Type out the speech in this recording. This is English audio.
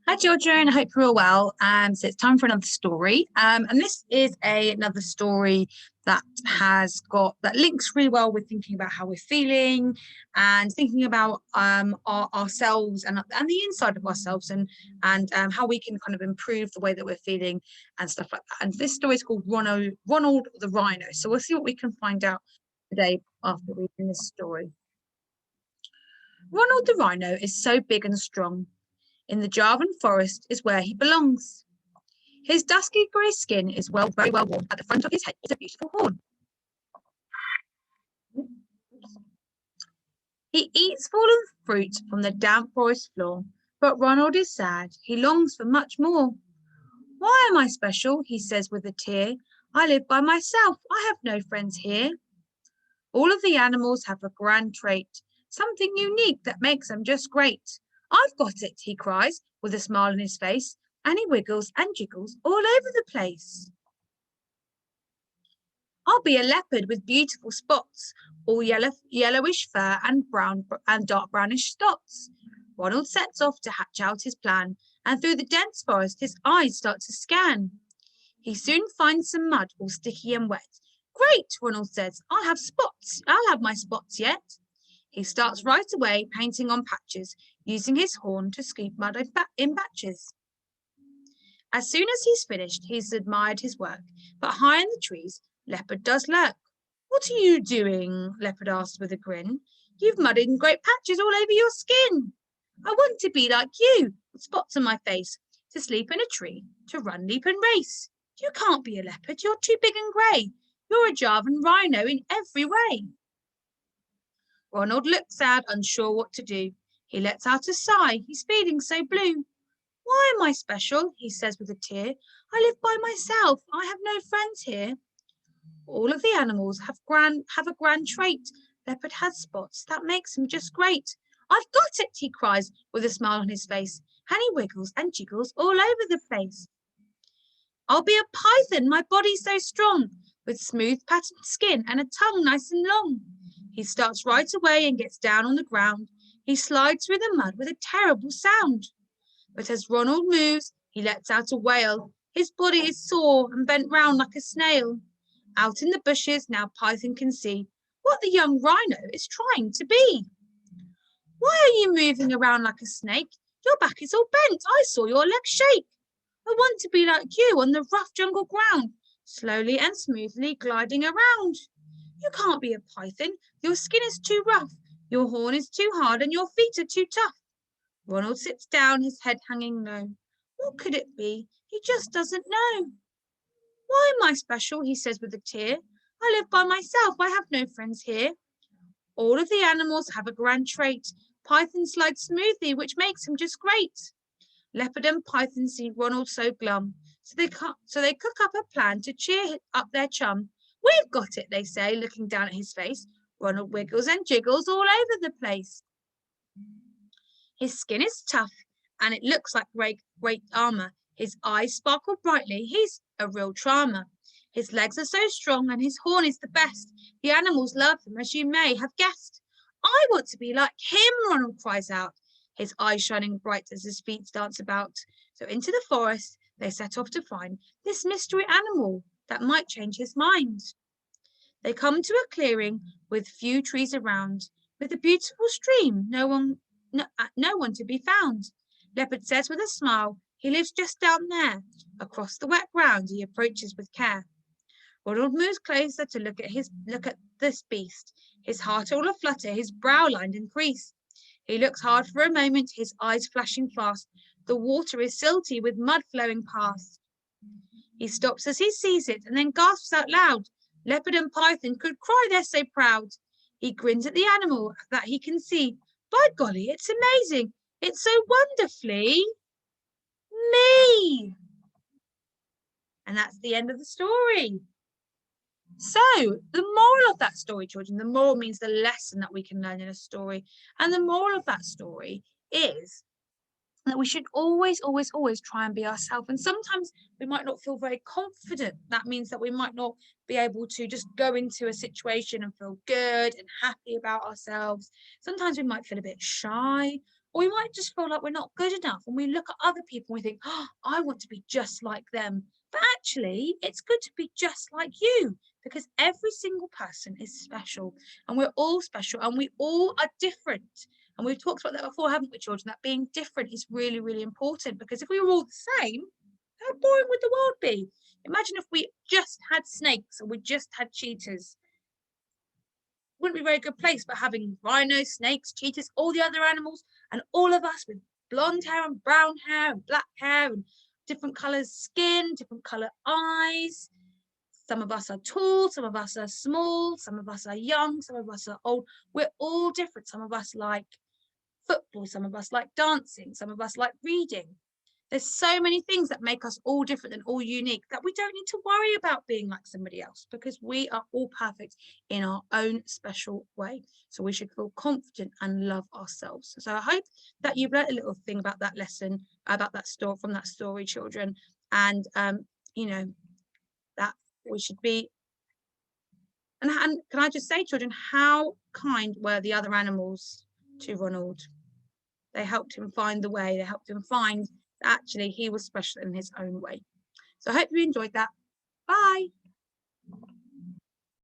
Hi children, I hope you're all well. So it's time for another story. And this is another story that links really well with thinking about how we're feeling and thinking about ourselves and the inside of ourselves and how we can kind of improve the way that we're feeling and stuff like that. And this story is called Ronald the Rhino. So we'll see what we can find out today after reading this story. Ronald the Rhino is so big and strong. In the Javan forest is where he belongs. His dusky grey skin is very well worn. At the front of his head is a beautiful horn. He eats fallen fruit from the damp forest floor, but Ronald is sad. He longs for much more. Why am I special? He says with a tear. I live by myself. I have no friends here. All of the animals have a grand trait, something unique that makes them just great. I've got it, he cries, with a smile on his face, and he wiggles and jiggles all over the place. I'll be a leopard with beautiful spots, all yellowish fur and dark brownish spots. Ronald sets off to hatch out his plan, and through the dense forest his eyes start to scan. He soon finds some mud all sticky and wet. Great, Ronald says, I'll have my spots yet. He starts right away painting on patches, using his horn to scoop mud in batches. As soon as he's finished, he's admired his work, but high in the trees, Leopard does lurk. What are you doing? Leopard asks with a grin. You've mudded in great patches all over your skin. I want to be like you, with spots on my face, to sleep in a tree, to run, leap and race. You can't be a leopard, you're too big and grey. You're a Javan rhino in every way. Ronald looks sad, unsure what to do. He lets out a sigh. He's feeling so blue. Why am I special? He says with a tear. I live by myself. I have no friends here. All of the animals have a grand trait. Leopard has spots. That makes him just great. I've got it, he cries with a smile on his face, and he wiggles and jiggles all over the place. I'll be a python, my body's so strong, with smooth patterned skin and a tongue nice and long. He starts right away and gets down on the ground. He slides through the mud with a terrible sound. But as Ronald moves, he lets out a wail. His body is sore and bent round like a snail. Out in the bushes, now Python can see what the young rhino is trying to be. Why are you moving around like a snake? Your back is all bent. I saw your legs shake. I want to be like you on the rough jungle ground, slowly and smoothly gliding around. You can't be a python. Your skin is too rough. Your horn is too hard and your feet are too tough. Ronald sits down, his head hanging low. What could it be? He just doesn't know. Why am I special? He says with a tear. I live by myself. I have no friends here. All of the animals have a grand trait. Python slides smoothly, which makes him just great. Leopard and Python see Ronald so glum, so they cook up a plan to cheer up their chum. We've got it, they say, looking down at his face. Ronald wiggles and jiggles all over the place. His skin is tough, and it looks like great armor. His eyes sparkle brightly. He's a real charmer. His legs are so strong, and his horn is the best. The animals love him, as you may have guessed. I want to be like him, Ronald cries out, his eyes shining bright as his feet dance about. So into the forest they set off to find this mystery animal that might change his mind. They come to a clearing with few trees around, with a beautiful stream, no one to be found. Leopard says with a smile, he lives just down there. Across the wet ground he approaches with care. Ronald moves closer to look at this beast, his heart all aflutter, his brow lined and creased. He looks hard for a moment, his eyes flashing fast. The water is silty with mud flowing past. He stops as he sees it and then gasps out loud. Leopard and Python could cry, they're so proud. He grins at the animal that he can see. By golly, it's amazing. It's so wonderfully me. And that's the end of the story. So the moral of that story, children, the moral means the lesson that we can learn in a story. And the moral of that story is that we should always try and be ourselves. And sometimes we might not feel very confident. That means that we might not be able to just go into a situation and feel good and happy about ourselves. Sometimes we might feel a bit shy, Or we might just feel like we're not good enough and we look at other people and we think, oh, I want to be just like them. But actually, it's good to be just like you because every single person is special and we're all special and we all are different. And we've talked about that before, haven't we, children? That being different is really, really important because if we were all the same, how boring would the world be? Imagine if we just had snakes or we just had cheetahs. Wouldn't be a very good place, but having rhinos, snakes, cheetahs, all the other animals, and all of us with blonde hair and brown hair and black hair and different colours skin, different colour eyes. Some of us are tall, some of us are small, some of us are young, some of us are old. We're all different. Some of us like football, some of us like dancing, some of us like reading. There's so many things that make us all different and all unique that we don't need to worry about being like somebody else because we are all perfect in our own special way. So we should feel confident and love ourselves. So I hope that you've learned a little thing about that lesson, about that story from that story, children. And, you know, that we should be. And can I just say, children, how kind were the other animals to Ronald? They helped him find the way. They helped him find that actually he was special in his own way. So I hope you enjoyed that. Bye.